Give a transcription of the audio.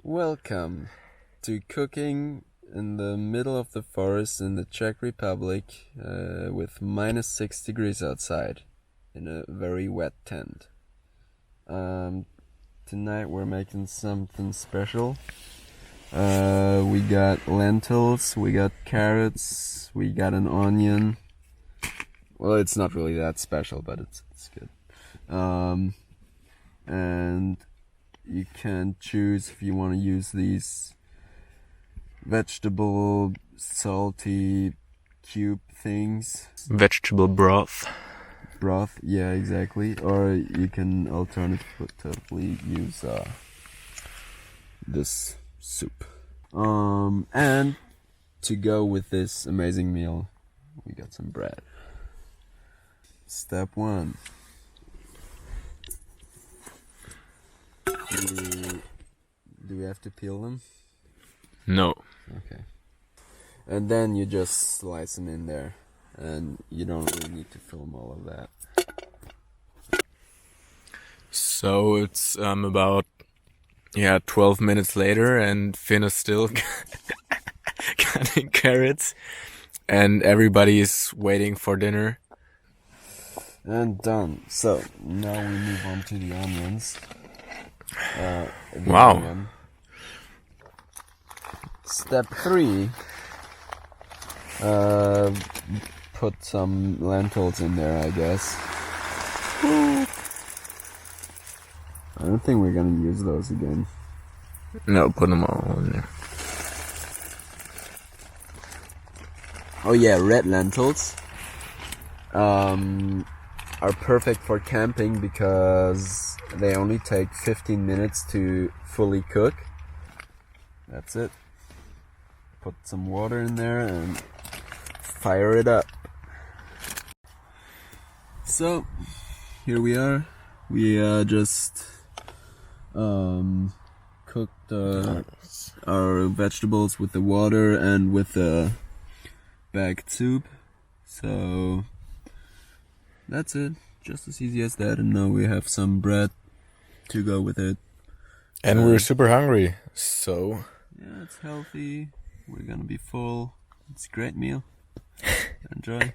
Welcome to cooking in the middle of the forest in the Czech Republic with -6 degrees outside in a very wet tent. Tonight we're making something special. We got lentils, we got carrots, we got an onion. Well, it's not really that special, but it's good. And you can choose if you want to use these vegetable salty cube things. Vegetable broth. Broth, yeah, exactly. Or you can alternatively use this soup. And to go with this amazing meal, we got some bread. Step 1. Do we have to peel them? No. Okay. And then you just slice them in there, and you don't really need to film all of that. So it's about 12 minutes later, and Finn is still cutting carrots, and everybody is waiting for dinner. And done. So now we move on to the onions. Wow. Onion. Step 3. Put some lentils in there, I guess. I don't think we're gonna use those again. No, put them all in there. Oh yeah, red lentils are perfect for camping because they only take 15 minutes to fully cook. That's it. Put some water in there and fire it up. So here we are. We just cooked our vegetables with the water and with the bagged soup. So that's it. Just as easy as that. And now we have some bread to go with it. And we're super hungry, so... Yeah, it's healthy. We're gonna be full. It's a great meal. Enjoy.